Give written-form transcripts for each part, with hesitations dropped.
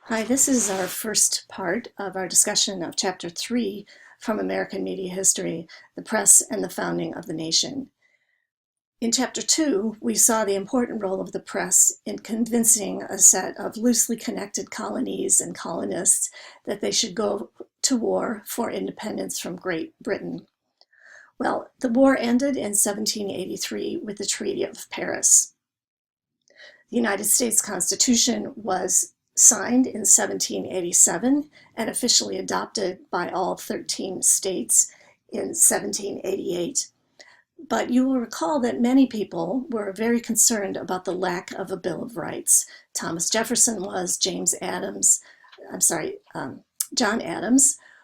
Hi, this is our first part of our discussion of Chapter 3 from American Media History, the Press and the Founding of the Nation. In Chapter 2, we saw the important role of the press in convincing a set of loosely connected colonies and colonists that they should go to war for independence from Great Britain. Well, the war ended in 1783 with the Treaty of Paris. The United States Constitution was signed in 1787 and officially adopted by all 13 states in 1788. But you will recall that many people were very concerned about the lack of a Bill of Rights. Thomas Jefferson was, John Adams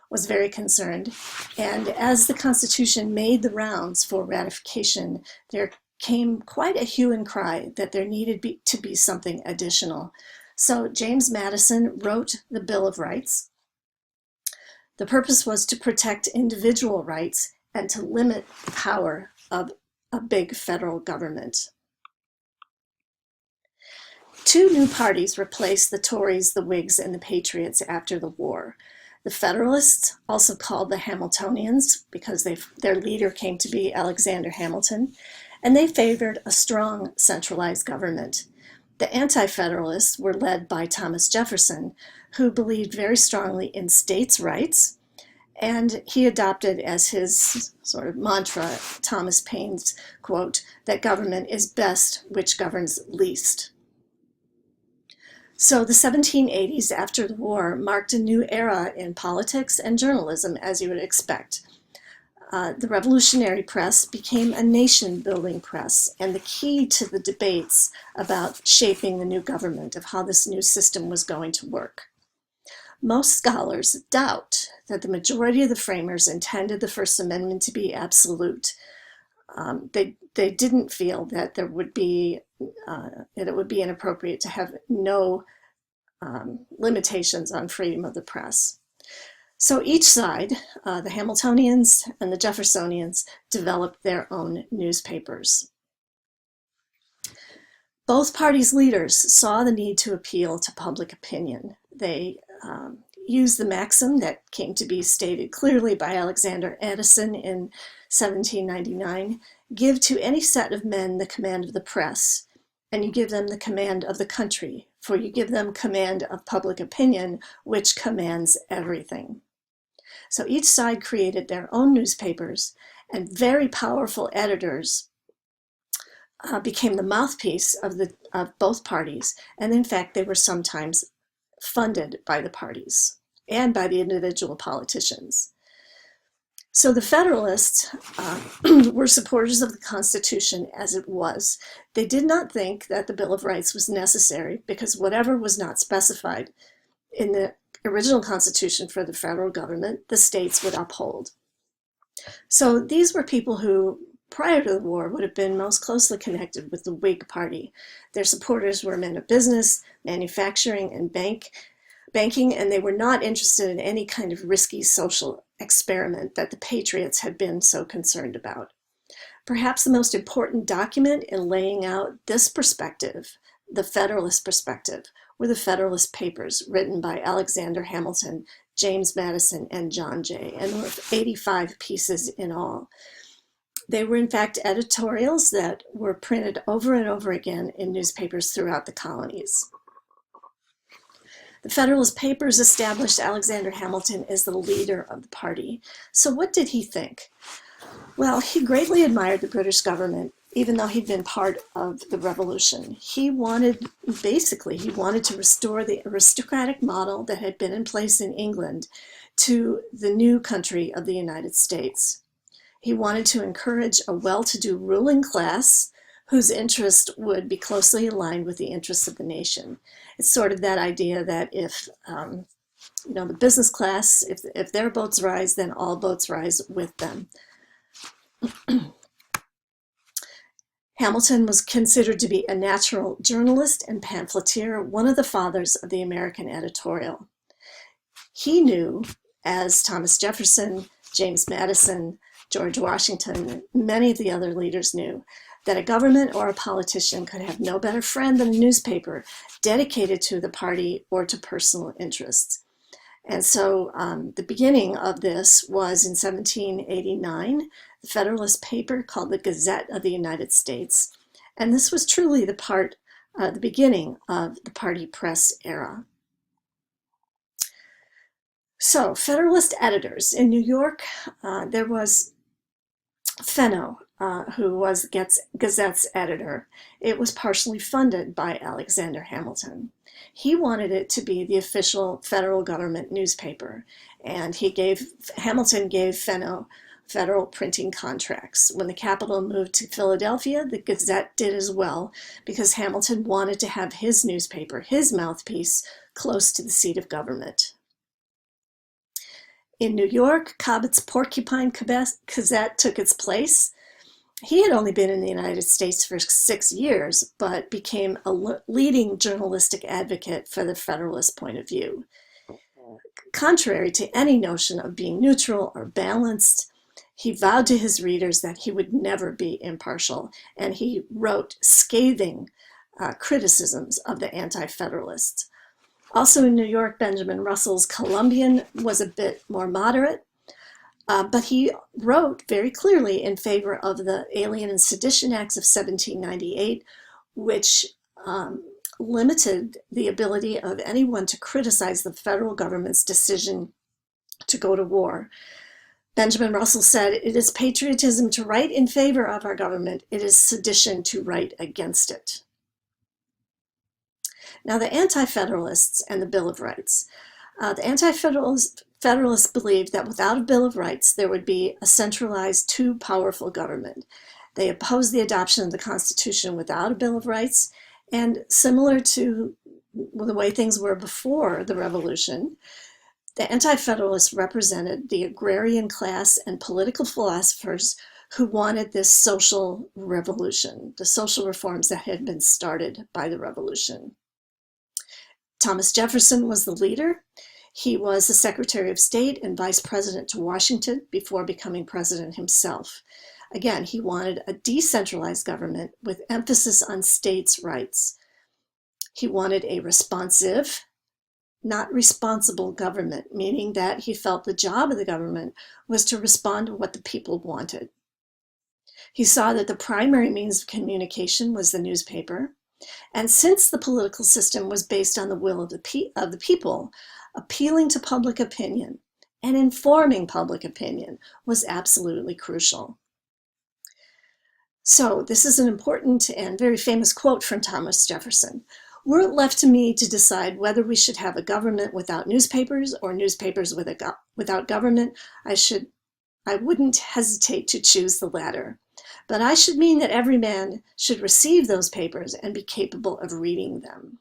was very concerned. And as the Constitution made the rounds for ratification, there came quite a hue and cry that there needed to be something additional. So James Madison wrote the Bill of Rights. The purpose was to protect individual rights and to limit the power of a big federal government. Two new parties replaced the Tories, the Whigs, and the Patriots after the war. The Federalists, also called the Hamiltonians because their leader came to be Alexander Hamilton, and they favored a strong centralized government. The Anti-Federalists were led by Thomas Jefferson, who believed very strongly in states' rights, and he adopted as his sort of mantra Thomas Paine's quote, that government is best which governs least. So the 1780s after the war marked a new era in politics and journalism, as you would expect. The revolutionary press became a nation-building press, and the key to the debates about shaping the new government, of how this new system was going to work. Most scholars doubt that the majority of the framers intended the First Amendment to be absolute. They didn't feel that it would be inappropriate to have no limitations on freedom of the press. So each side, the Hamiltonians and the Jeffersonians, developed their own newspapers. Both parties' leaders saw the need to appeal to public opinion. They used the maxim that came to be stated clearly by Alexander Addison in 1799, give to any set of men the command of the press, and you give them the command of the country, for you give them command of public opinion, which commands everything. So each side created their own newspapers, and very powerful editors became the mouthpiece of both parties. And in fact, they were sometimes funded by the parties and by the individual politicians. So the Federalists were supporters of the Constitution as it was. They did not think that the Bill of Rights was necessary because whatever was not specified in the original Constitution for the federal government, the states would uphold. So these were people who, prior to the war, would have been most closely connected with the Whig Party. Their supporters were men of business, manufacturing, and banking, and they were not interested in any kind of risky social experiment that the Patriots had been so concerned about. Perhaps the most important document in laying out this perspective, the Federalist perspective, were the Federalist Papers written by Alexander Hamilton, James Madison, and John Jay, and there were 85 pieces in all. They were in fact editorials that were printed over and over again in newspapers throughout the colonies. The Federalist Papers established Alexander Hamilton as the leader of the party. So what did he think? Well, he greatly admired the British government, even though he'd been part of the revolution. He wanted to restore the aristocratic model that had been in place in England to the new country of the United States. He wanted to encourage a well-to-do ruling class whose interest would be closely aligned with the interests of the nation. It's sort of that idea that if the business class, if their boats rise, then all boats rise with them. Hamilton was considered to be a natural journalist and pamphleteer, one of the fathers of the American editorial. He knew, as Thomas Jefferson, James Madison, George Washington, many of the other leaders knew, that a government or a politician could have no better friend than a newspaper dedicated to the party or to personal interests. And so the beginning of this was in 1789, the Federalist paper called the Gazette of the United States. And this was truly the beginning of the party press era. So Federalist editors in New York, there was Fenno, who was Gazette's editor. It was partially funded by Alexander Hamilton. He wanted it to be the official federal government newspaper, and Hamilton gave Fenno federal printing contracts. When the capital moved to Philadelphia, the Gazette did as well, because Hamilton wanted to have his newspaper, his mouthpiece, close to the seat of government. In New York, Cobbett's Porcupine Gazette took its place. He had only been in the United States for 6 years, but became a leading journalistic advocate for the Federalist point of view. Contrary to any notion of being neutral or balanced, he vowed to his readers that he would never be impartial, and he wrote scathing criticisms of the Anti-Federalists. Also in New York, Benjamin Russell's Columbian was a bit more moderate, but he wrote very clearly in favor of the Alien and Sedition Acts of 1798, which limited the ability of anyone to criticize the federal government's decision to go to war. Benjamin Russell said, "It is patriotism to write in favor of our government. It is sedition to write against it." Now, the Anti-Federalists and the Bill of Rights. The Anti-Federalists believed that without a Bill of Rights, there would be a centralized, too powerful government. They opposed the adoption of the Constitution without a Bill of Rights, and similar to the way things were before the Revolution, the Anti-Federalists represented the agrarian class and political philosophers who wanted this social revolution, the social reforms that had been started by the Revolution. Thomas Jefferson was the leader. He was the Secretary of State and Vice President to Washington before becoming president himself. Again, he wanted a decentralized government with emphasis on states' rights. He wanted a responsive, not responsible government, meaning that he felt the job of the government was to respond to what the people wanted. He saw that the primary means of communication was the newspaper. And since the political system was based on the will of the people, appealing to public opinion and informing public opinion was absolutely crucial. So this is an important and very famous quote from Thomas Jefferson. "Were it left to me to decide whether we should have a government without newspapers or newspapers without government, I wouldn't hesitate to choose the latter. But I should mean that every man should receive those papers and be capable of reading them."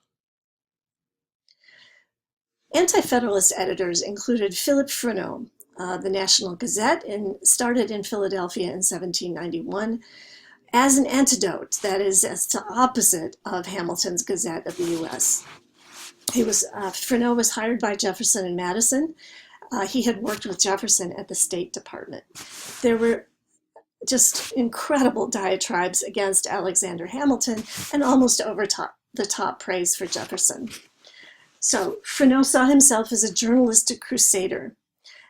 Anti-Federalist editors included Philip Freneau, the National Gazette, started in Philadelphia in 1791 as an antidote, that is, as the opposite of Hamilton's Gazette of the U.S. Freneau was hired by Jefferson and Madison. He had worked with Jefferson at the State Department. There were just incredible diatribes against Alexander Hamilton and almost over the top praise for Jefferson. So Freneau saw himself as a journalistic crusader.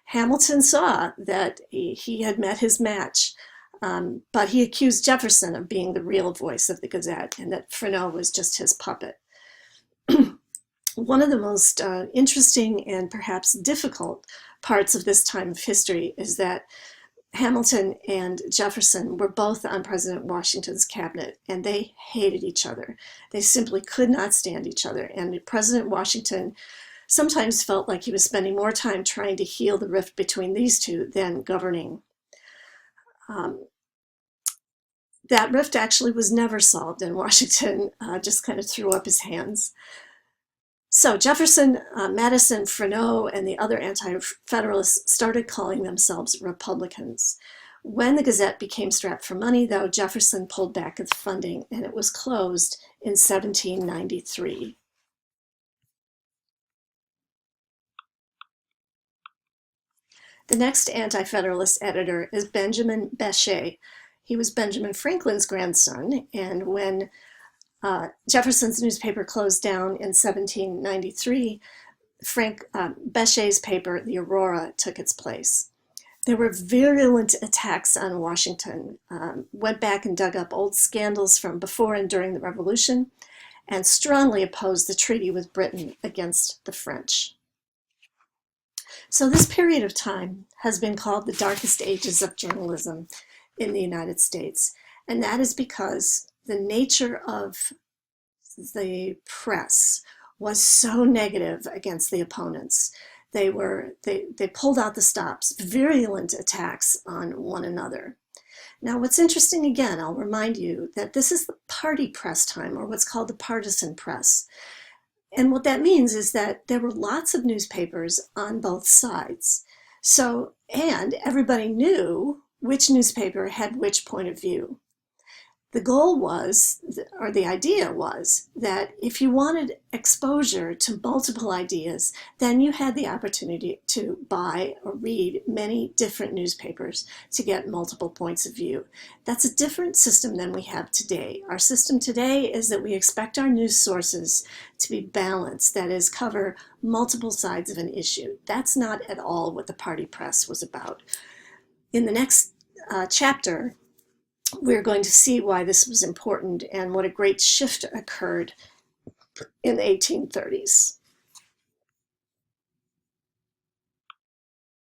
Hamilton saw that he had met his match, but he accused Jefferson of being the real voice of the Gazette and that Freneau was just his puppet. One of the most interesting and perhaps difficult parts of this time of history is that Hamilton and Jefferson were both on President Washington's cabinet, and they hated each other. They simply could not stand each other, and President Washington sometimes felt like he was spending more time trying to heal the rift between these two than governing. That rift actually was never solved, and Washington just kind of threw up his hands. So Jefferson, Madison, Freneau, and the other Anti-Federalists started calling themselves Republicans. When the Gazette became strapped for money, though, Jefferson pulled back its funding, and it was closed in 1793. The next Anti-Federalist editor is Benjamin Bechet. He was Benjamin Franklin's grandson, and when Jefferson's newspaper closed down in 1793, Frank Bechet's paper, the Aurora, took its place. There were virulent attacks on Washington, went back and dug up old scandals from before and during the Revolution, and strongly opposed the treaty with Britain against the French. So this period of time has been called the darkest ages of journalism in the United States, and that is because the nature of the press was so negative against the opponents. They pulled out the stops, virulent attacks on one another. Now, what's interesting, again, I'll remind you that this is the party press time, or what's called the partisan press. And what that means is that there were lots of newspapers on both sides. And everybody knew which newspaper had which point of view. The goal was, or the idea was, that if you wanted exposure to multiple ideas, then you had the opportunity to buy or read many different newspapers to get multiple points of view. That's a different system than we have today. Our system today is that we expect our news sources to be balanced, that is, cover multiple sides of an issue. That's not at all what the party press was about. In the next chapter, we're going to see why this was important and what a great shift occurred in the 1830s.